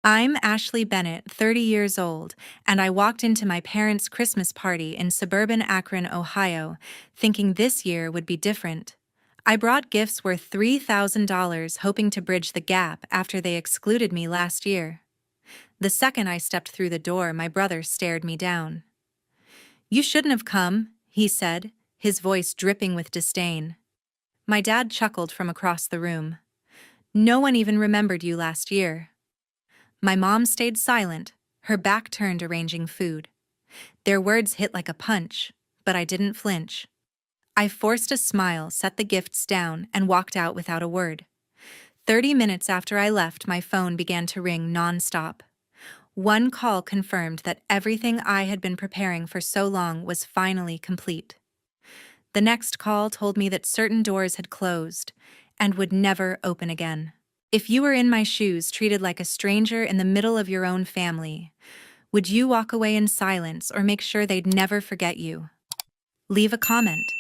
I'm Ashley Bennett, 30 years old, and I walked into my parents' Christmas party in suburban Akron, Ohio, thinking this year would be different. I brought gifts worth $3,000, hoping to bridge the gap after they excluded me last year. The second I stepped through the door, my brother stared me down. "You shouldn't have come," he said, his voice dripping with disdain. My dad chuckled from across the room. "No one even remembered you last year." My mom stayed silent, her back turned arranging food. Their words hit like a punch, but I didn't flinch. I forced a smile, set the gifts down, and walked out without a word. 30 minutes after I left, my phone began to ring non-stop. One call confirmed that everything I had been preparing for so long was finally complete. The next call told me that certain doors had closed and would never open again. If you were in my shoes, treated like a stranger in the middle of your own family, would you walk away in silence or make sure they'd never forget you? Leave a comment.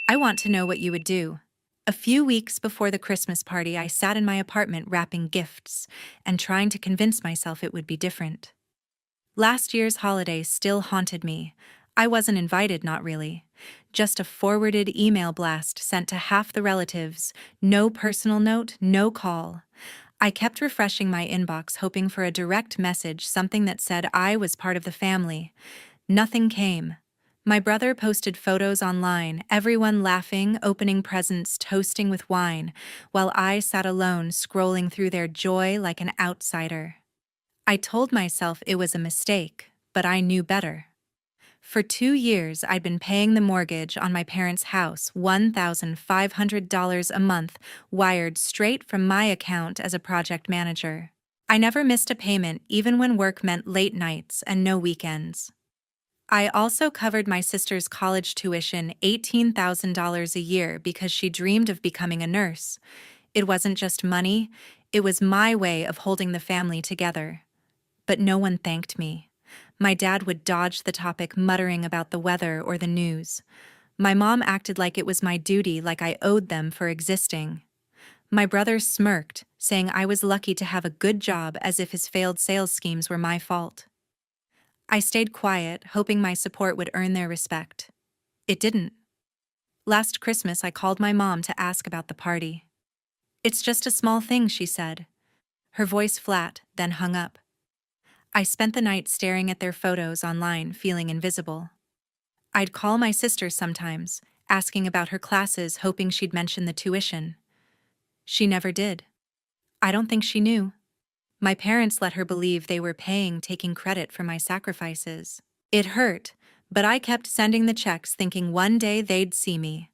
I want to know what you would do. A few weeks before the Christmas party, I sat in my apartment wrapping gifts and trying to convince myself it would be different. Last year's holiday still haunted me. I wasn't invited, not really. Just a forwarded email blast sent to half the relatives, no personal note, no call. I kept refreshing my inbox, hoping for a direct message, something that said I was part of the family. Nothing came. My brother posted photos online, everyone laughing, opening presents, toasting with wine, while I sat alone scrolling through their joy like an outsider. I told myself it was a mistake, but I knew better. For 2 years, I'd been paying the mortgage on my parents' house, $1,500 a month, wired straight from my account as a project manager. I never missed a payment, even when work meant late nights and no weekends. I also covered my sister's college tuition, $18,000 a year, because she dreamed of becoming a nurse. It wasn't just money, it was my way of holding the family together. But no one thanked me. My dad would dodge the topic, muttering about the weather or the news. My mom acted like it was my duty, like I owed them for existing. My brother smirked, saying I was lucky to have a good job, as if his failed sales schemes were my fault. I stayed quiet, hoping my support would earn their respect. It didn't. Last Christmas, I called my mom to ask about the party. "It's just a small thing," she said. Her voice flat, then hung up. I spent the night staring at their photos online, feeling invisible. I'd call my sister sometimes, asking about her classes, hoping she'd mention the tuition. She never did. I don't think she knew. My parents let her believe they were paying, taking credit for my sacrifices. It hurt, but I kept sending the checks, thinking one day they'd see me.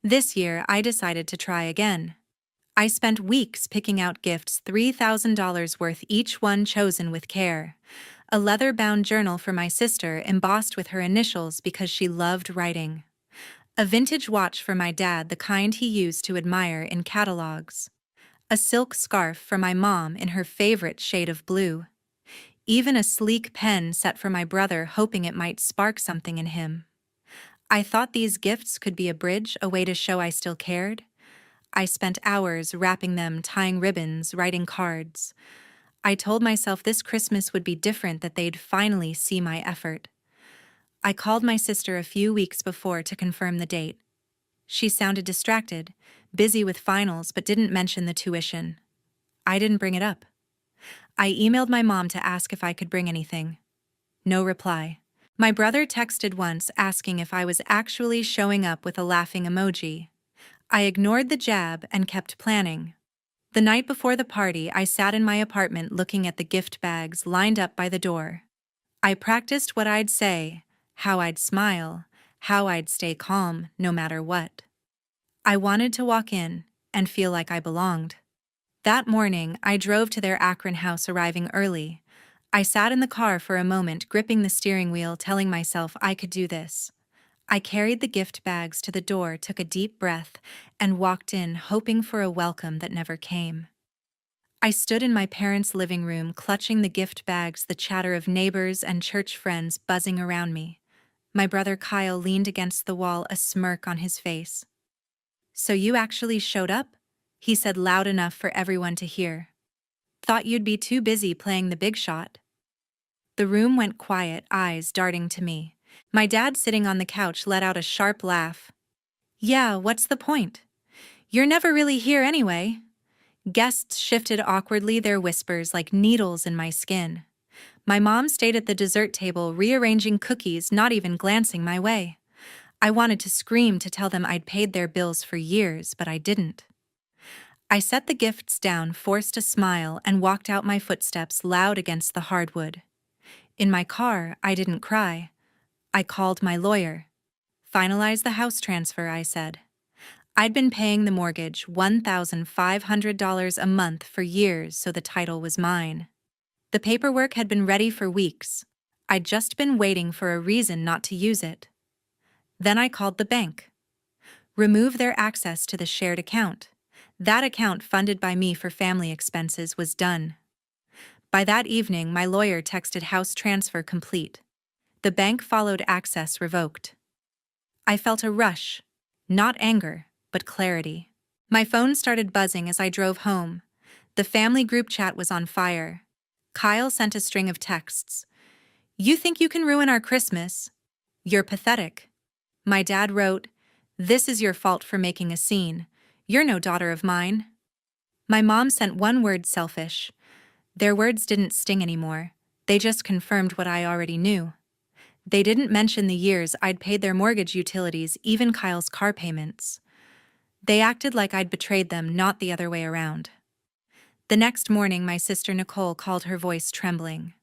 This year, I decided to try again. I spent weeks picking out gifts, $3,000 worth, each one chosen with care. A leather-bound journal for my sister, embossed with her initials because she loved writing. A vintage watch for my dad, the kind he used to admire in catalogs. A silk scarf for my mom in her favorite shade of blue. Even a sleek pen set for my brother, hoping it might spark something in him. I thought these gifts could be a bridge, a way to show I still cared. I spent hours wrapping them, tying ribbons, writing cards. I told myself this Christmas would be different, that they'd finally see my effort. I called my sister a few weeks before to confirm the date. She sounded distracted, busy with finals, but didn't mention the tuition. I didn't bring it up. I emailed my mom to ask if I could bring anything. No reply. My brother texted once, asking if I was actually showing up, with a laughing emoji. I ignored the jab and kept planning. The night before the party, I sat in my apartment looking at the gift bags lined up by the door. I practiced what I'd say, how I'd smile, how I'd stay calm no matter what. I wanted to walk in and feel like I belonged. That morning, I drove to their Akron house, arriving early. I sat in the car for a moment, gripping the steering wheel, telling myself I could do this. I carried the gift bags to the door, took a deep breath, and walked in, hoping for a welcome that never came. I stood in my parents' living room, clutching the gift bags, the chatter of neighbors and church friends buzzing around me. My brother Kyle leaned against the wall, a smirk on his face. "So you actually showed up?" he said, loud enough for everyone to hear. Thought you'd be too busy playing the big shot. The room went quiet, eyes darting to me. My dad, sitting on the couch, let out a sharp laugh. Yeah, what's the point? You're never really here anyway. Guests shifted awkwardly, their whispers like needles in my skin. My mom stayed at the dessert table, rearranging cookies, not even glancing my way. I wanted to scream to tell them I'd paid their bills for years, but I didn't. I set the gifts down, forced a smile, and walked out, my footsteps loud against the hardwood. In my car, I didn't cry. I called my lawyer. Finalize the house transfer, I said. I'd been paying the mortgage $1,500 a month for years, so the title was mine. The paperwork had been ready for weeks. I'd just been waiting for a reason not to use it. Then I called the bank. Remove their access to the shared account. That account, funded by me for family expenses, was done. By that evening, my lawyer texted house transfer complete. The bank followed, access revoked. I felt a rush, not anger, but clarity. My phone started buzzing as I drove home. The family group chat was on fire. Kyle sent a string of texts. You think you can ruin our Christmas? You're pathetic. My dad wrote, this is your fault for making a scene. You're no daughter of mine. My mom sent one word, selfish. Their words didn't sting anymore. They just confirmed what I already knew. They didn't mention the years I'd paid their mortgage, utilities, even Kyle's car payments. They acted like I'd betrayed them, not the other way around. The next morning, my sister Nicole called, her voice trembling.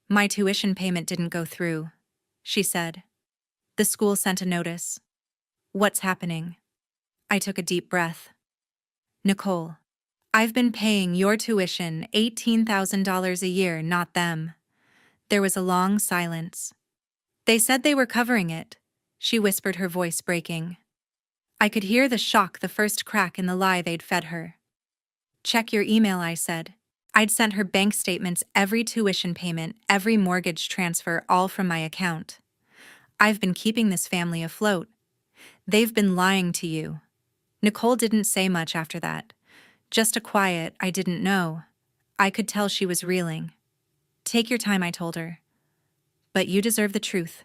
My tuition payment didn't go through, she said. The school sent a notice. What's happening? I took a deep breath. Nicole, I've been paying your tuition $18,000 a year, not them. There was a long silence. They said they were covering it, she whispered, her voice breaking. I could hear the shock, the first crack in the lie they'd fed her. Check your email, I said. I'd sent her bank statements, every tuition payment, every mortgage transfer, all from my account. I've been keeping this family afloat. They've been lying to you. Nicole didn't say much after that. Just a quiet, I didn't know. I could tell she was reeling. Take your time, I told her. But you deserve the truth.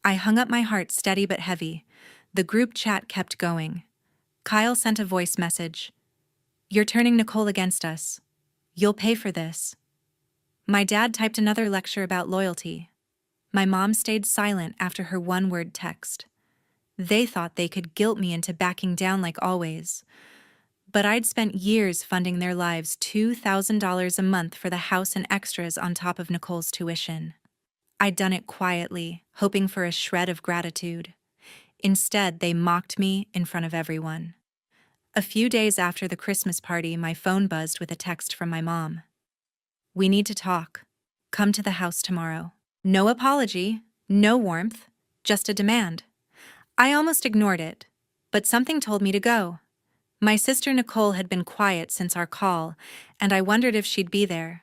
I hung up, my heart steady but heavy. The group chat kept going. Kyle sent a voice message. You're turning Nicole against us. You'll pay for this. My dad typed another lecture about loyalty. My mom stayed silent after her one-word text. They thought they could guilt me into backing down like always. But I'd spent years funding their lives, $2,000 a month for the house and extras on top of Nicole's tuition. I'd done it quietly, hoping for a shred of gratitude. Instead, they mocked me in front of everyone. A few days after the Christmas party, my phone buzzed with a text from my mom. We need to talk. Come to the house tomorrow. No apology, no warmth, just a demand. I almost ignored it, but something told me to go. My sister Nicole had been quiet since our call, and I wondered if she'd be there.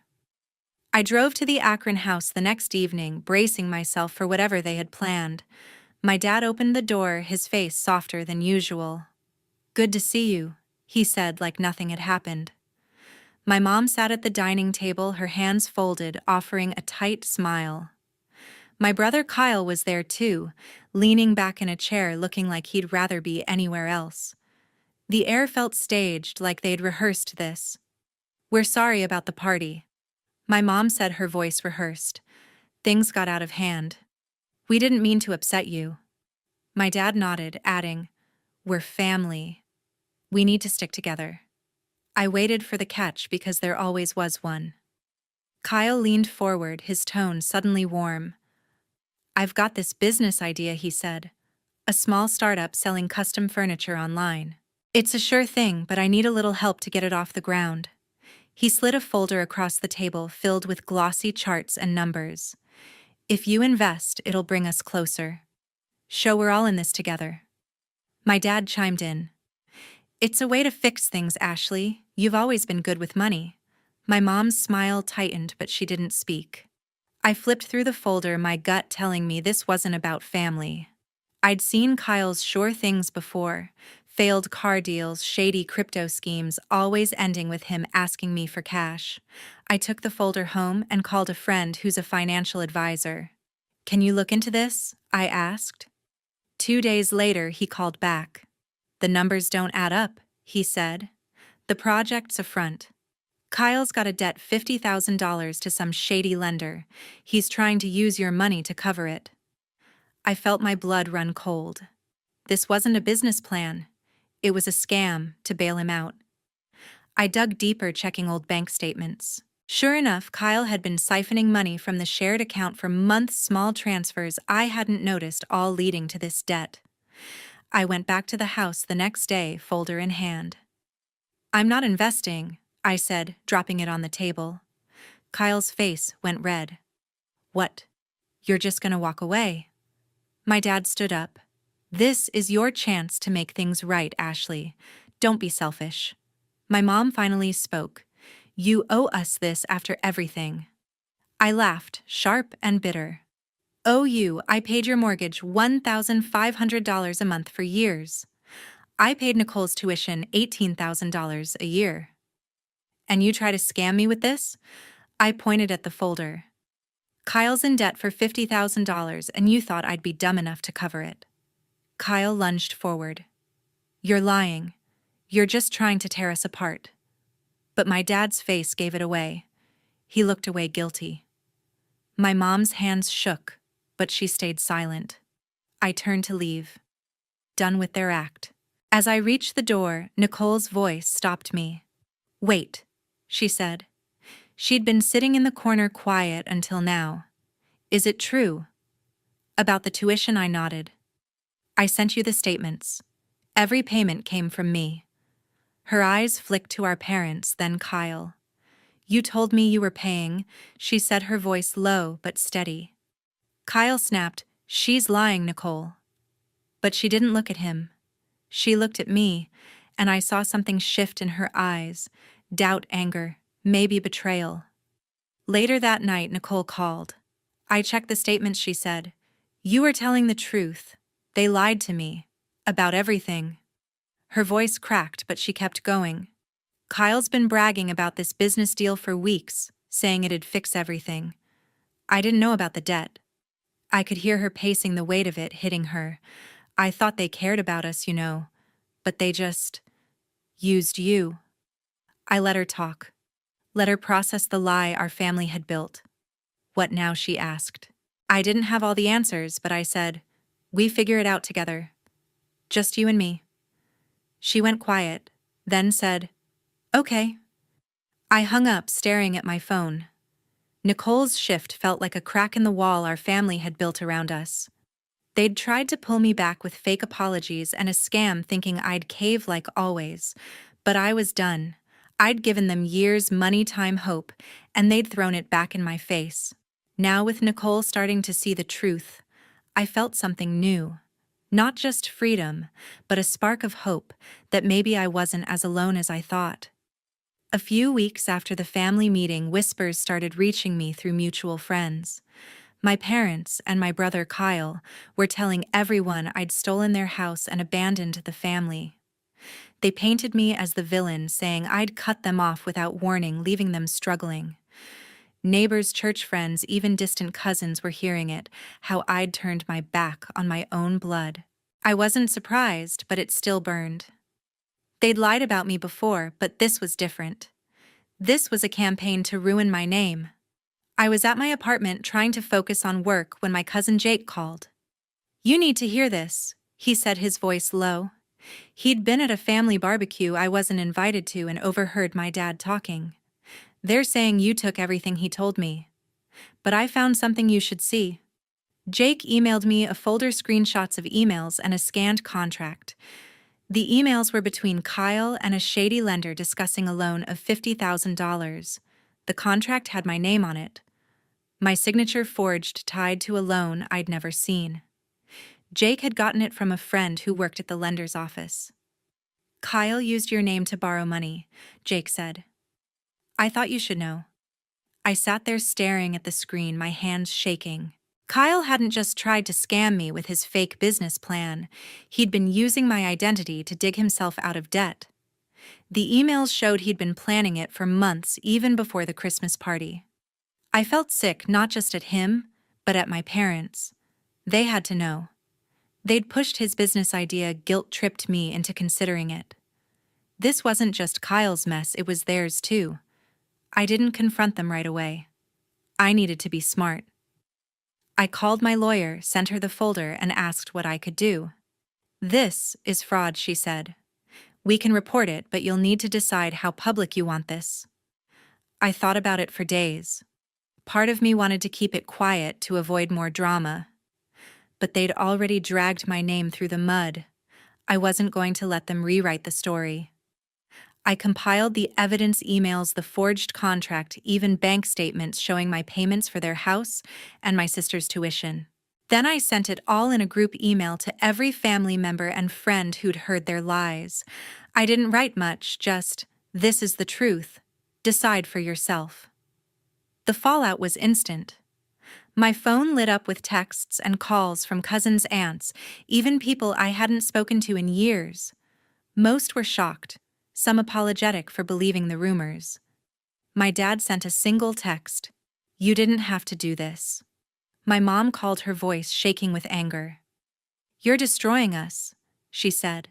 I drove to the Akron house the next evening, bracing myself for whatever they had planned. My dad opened the door, his face softer than usual. Good to see you, he said, like nothing had happened. My mom sat at the dining table, her hands folded, offering a tight smile. My brother Kyle was there too, leaning back in a chair, looking like he'd rather be anywhere else. The air felt staged, like they'd rehearsed this. We're sorry about the party. My mom said, her voice rehearsed. Things got out of hand. We didn't mean to upset you. My dad nodded, adding, we're family. We need to stick together. I waited for the catch because there always was one. Kyle leaned forward, his tone suddenly warm. I've got this business idea, he said. A small startup selling custom furniture online. It's a sure thing, but I need a little help to get it off the ground. He slid a folder across the table filled with glossy charts and numbers. If you invest, it'll bring us closer. Show we're all in this together. My dad chimed in. It's a way to fix things, Ashley. You've always been good with money. My mom's smile tightened, but she didn't speak. I flipped through the folder, my gut telling me this wasn't about family. I'd seen Kyle's sure things before. Failed car deals, shady crypto schemes, always ending with him asking me for cash. I took the folder home and called a friend who's a financial advisor. "Can you look into this?" I asked. 2 days later, he called back. "The numbers don't add up," he said. "The project's a front. Kyle's got a debt $50,000 to some shady lender. He's trying to use your money to cover it." I felt my blood run cold. This wasn't a business plan. It was a scam to bail him out. I dug deeper, checking old bank statements. Sure enough, Kyle had been siphoning money from the shared account for months, small transfers I hadn't noticed, all leading to this debt. I went back to the house the next day, folder in hand. "I'm not investing," I said, dropping it on the table. Kyle's face went red. "What? You're just gonna walk away?" My dad stood up. "This is your chance to make things right, Ashley. Don't be selfish." My mom finally spoke. "You owe us this after everything." I laughed, sharp and bitter. "Owe you? I paid your mortgage $1,500 a month for years. I paid Nicole's tuition $18,000 a year. And you try to scam me with this?" I pointed at the folder. "Kyle's in debt for $50,000 and you thought I'd be dumb enough to cover it." Kyle lunged forward. "You're lying. You're just trying to tear us apart." But my dad's face gave it away. He looked away, guilty. My mom's hands shook, but she stayed silent. I turned to leave. Done with their act. As I reached the door, Nicole's voice stopped me. "Wait," she said. She'd been sitting in the corner quiet until now. "Is it true?" "About the tuition?" I nodded. "I sent you the statements. Every payment came from me." Her eyes flicked to our parents, then Kyle. "You told me you were paying," she said, her voice low but steady. Kyle snapped, "She's lying, Nicole." But she didn't look at him. She looked at me, and I saw something shift in her eyes. Doubt, anger, maybe betrayal. Later that night, Nicole called. "I checked the statements," she said. "You were telling the truth. They lied to me. About everything." Her voice cracked, but she kept going. "Kyle's been bragging about this business deal for weeks, saying it'd fix everything. I didn't know about the debt." I could hear her pacing, the weight of it hitting her. "I thought they cared about us, but they just used you." I let her talk. Let her process the lie our family had built. "What now?" she asked. I didn't have all the answers, but I said, "We figure it out together. Just you and me." She went quiet, then said, "Okay." I hung up, staring at my phone. Nicole's shift felt like a crack in the wall our family had built around us. They'd tried to pull me back with fake apologies and a scam, thinking I'd cave like always. But I was done. I'd given them years, money, time, hope, and they'd thrown it back in my face. Now, with Nicole starting to see the truth, I felt something new. Not just freedom, but a spark of hope that maybe I wasn't as alone as I thought. A few weeks after the family meeting, whispers started reaching me through mutual friends. My parents and my brother Kyle were telling everyone I'd stolen their house and abandoned the family. They painted me as the villain, saying I'd cut them off without warning, leaving them struggling. Neighbors, church friends, even distant cousins were hearing it, how I'd turned my back on my own blood. I wasn't surprised, but it still burned. They'd lied about me before, but this was different. This was a campaign to ruin my name. I was at my apartment trying to focus on work when my cousin Jake called. "You need to hear this," he said, his voice low. He'd been at a family barbecue I wasn't invited to and overheard my dad talking. "They're saying you took everything he told me. But I found something you should see." Jake emailed me a folder, screenshots of emails, and a scanned contract. The emails were between Kyle and a shady lender discussing a loan of $50,000. The contract had my name on it. My signature forged, tied to a loan I'd never seen. Jake had gotten it from a friend who worked at the lender's office. "Kyle used your name to borrow money," Jake said. "I thought you should know." I sat there staring at the screen, my hands shaking. Kyle hadn't just tried to scam me with his fake business plan, he'd been using my identity to dig himself out of debt. The emails showed he'd been planning it for months, even before the Christmas party. I felt sick not just at him, but at my parents. They had to know. They'd pushed his business idea, guilt-tripped me into considering it. This wasn't just Kyle's mess, it was theirs too. I didn't confront them right away. I needed to be smart. I called my lawyer, sent her the folder, and asked what I could do. "This is fraud," she said. "We can report it, but you'll need to decide how public you want this." I thought about it for days. Part of me wanted to keep it quiet to avoid more drama. But they'd already dragged my name through the mud. I wasn't going to let them rewrite the story. I compiled the evidence emails, the forged contract, even bank statements showing my payments for their house and my sister's tuition. Then I sent it all in a group email to every family member and friend who'd heard their lies. I didn't write much, just, "This is the truth. Decide for yourself." The fallout was instant. My phone lit up with texts and calls from cousins, aunts, even people I hadn't spoken to in years. Most were shocked, some apologetic for believing the rumors. My dad sent a single text, "You didn't have to do this." My mom called, her voice shaking with anger. "You're destroying us," she said,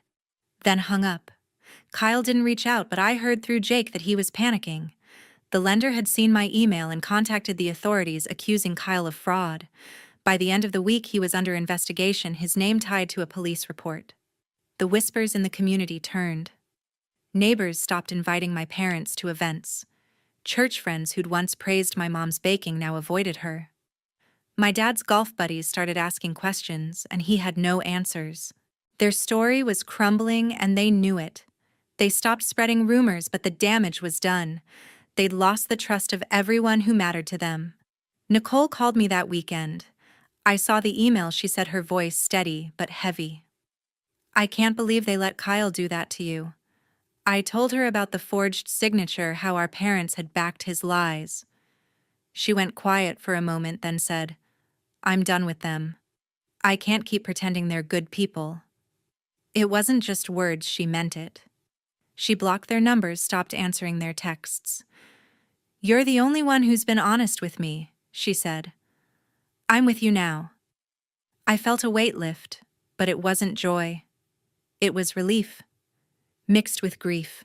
then hung up. Kyle didn't reach out, but I heard through Jake that he was panicking. The lender had seen my email and contacted the authorities, accusing Kyle of fraud. By the end of the week, he was under investigation, his name tied to a police report. The whispers in the community turned. Neighbors stopped inviting my parents to events. Church friends who'd once praised my mom's baking now avoided her. My dad's golf buddies started asking questions, and he had no answers. Their story was crumbling, and they knew it. They stopped spreading rumors, but the damage was done. They'd lost the trust of everyone who mattered to them. Nicole called me that weekend. I saw the email, she said, her voice steady but heavy. "I can't believe they let Kyle do that to you." I told her about the forged signature, how our parents had backed his lies. She went quiet for a moment, then said, "I'm done with them. I can't keep pretending they're good people." It wasn't just words, she meant it. She blocked their numbers, stopped answering their texts. "You're the only one who's been honest with me," she said. "I'm with you now." I felt a weight lift, but it wasn't joy. It was relief, mixed with grief.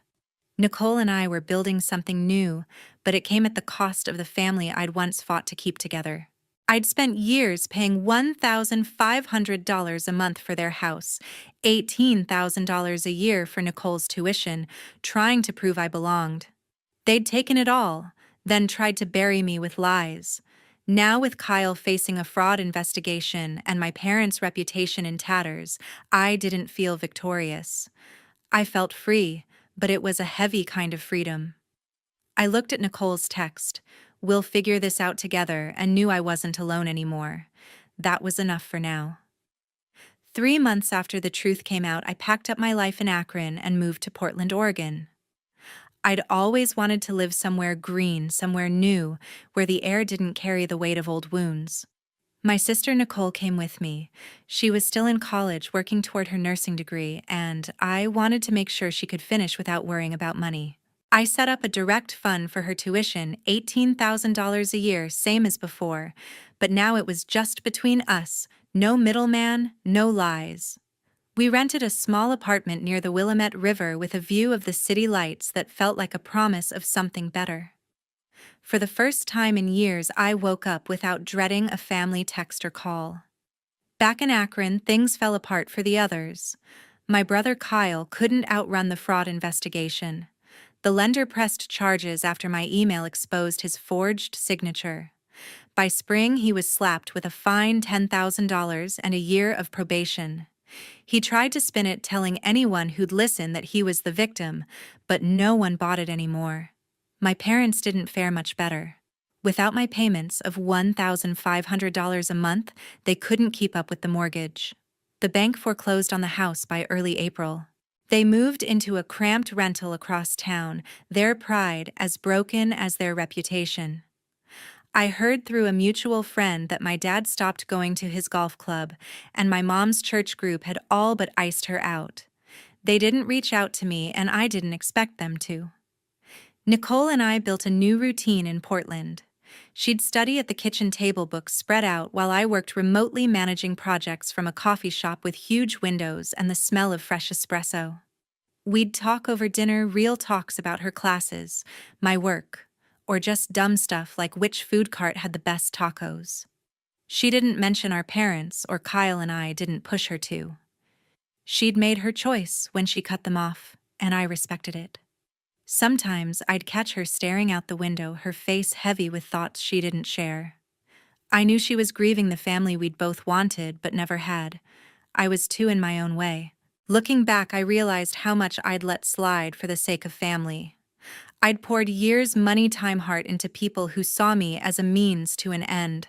Nicole and I were building something new, but it came at the cost of the family I'd once fought to keep together. I'd spent years paying $1,500 a month for their house, $18,000 a year for Nicole's tuition, trying to prove I belonged. They'd taken it all, then tried to bury me with lies. Now, with Kyle facing a fraud investigation and my parents' reputation in tatters, I didn't feel victorious. I felt free, but it was a heavy kind of freedom. I looked at Nicole's text, "We'll figure this out together," and knew I wasn't alone anymore. That was enough for now. 3 months after the truth came out, I packed up my life in Akron and moved to Portland, Oregon. I'd always wanted to live somewhere green, somewhere new, where the air didn't carry the weight of old wounds. My sister Nicole came with me. She was still in college, working toward her nursing degree, and I wanted to make sure she could finish without worrying about money. I set up a direct fund for her tuition, $18,000 a year, same as before, but now it was just between us, no middleman, no lies. We rented a small apartment near the Willamette River with a view of the city lights that felt like a promise of something better. For the first time in years, I woke up without dreading a family text or call. Back in Akron, things fell apart for the others. My brother Kyle couldn't outrun the fraud investigation. The lender pressed charges after my email exposed his forged signature. By spring, he was slapped with a fine $10,000 and a year of probation. He tried to spin it, telling anyone who'd listen that he was the victim, but no one bought it anymore. My parents didn't fare much better. Without my payments of $1,500 a month, they couldn't keep up with the mortgage. The bank foreclosed on the house by early April. They moved into a cramped rental across town, their pride as broken as their reputation. I heard through a mutual friend that my dad stopped going to his golf club, and my mom's church group had all but iced her out. They didn't reach out to me, and I didn't expect them to. Nicole and I built a new routine in Portland. She'd study at the kitchen table, books spread out, while I worked remotely managing projects from a coffee shop with huge windows and the smell of fresh espresso. We'd talk over dinner, real talks about her classes, my work, or just dumb stuff like which food cart had the best tacos. She didn't mention our parents, or Kyle and I didn't push her to. She'd made her choice when she cut them off, and I respected it. Sometimes I'd catch her staring out the window, her face heavy with thoughts she didn't share. I knew she was grieving the family we'd both wanted but never had. I was too in my own way. Looking back, I realized how much I'd let slide for the sake of family. I'd poured years, money, time, heart into people who saw me as a means to an end.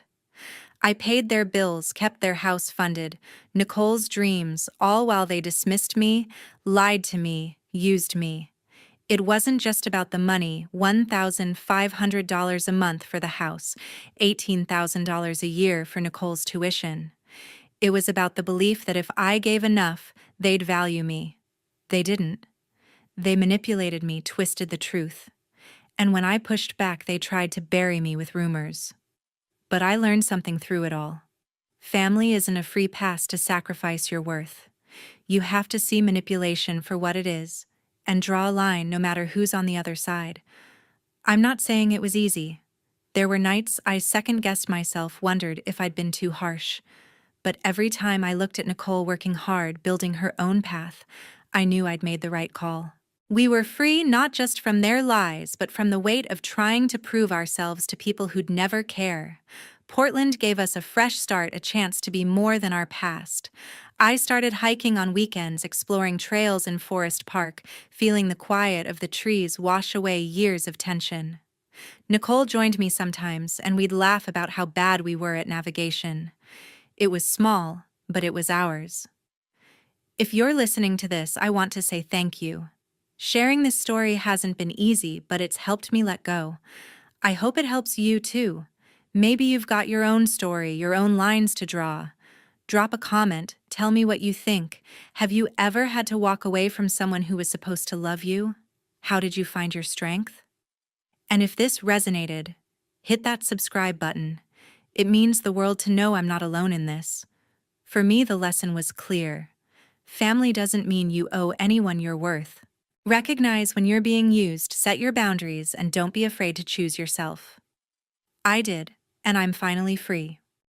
I paid their bills, kept their house funded, Nicole's dreams, all while they dismissed me, lied to me, used me. It wasn't just about the money, $1,500 a month for the house, $18,000 a year for Nicole's tuition. It was about the belief that if I gave enough, they'd value me. They didn't. They manipulated me, twisted the truth. And when I pushed back, they tried to bury me with rumors. But I learned something through it all. Family isn't a free pass to sacrifice your worth. You have to see manipulation for what it is, and draw a line no matter who's on the other side. I'm not saying it was easy. There were nights I second-guessed myself, wondered if I'd been too harsh. But every time I looked at Nicole working hard, building her own path, I knew I'd made the right call. We were free not just from their lies, but from the weight of trying to prove ourselves to people who'd never care. Portland gave us a fresh start, a chance to be more than our past. I started hiking on weekends, exploring trails in Forest Park, feeling the quiet of the trees wash away years of tension. Nicole joined me sometimes, and we'd laugh about how bad we were at navigation. It was small, but it was ours. If you're listening to this, I want to say thank you. Sharing this story hasn't been easy, but it's helped me let go. I hope it helps you too. Maybe you've got your own story, your own lines to draw. Drop a comment, tell me what you think. Have you ever had to walk away from someone who was supposed to love you? How did you find your strength? And if this resonated, hit that subscribe button. It means the world to know I'm not alone in this. For me, the lesson was clear. Family doesn't mean you owe anyone your worth. Recognize when you're being used, set your boundaries, and don't be afraid to choose yourself. I did, and I'm finally free.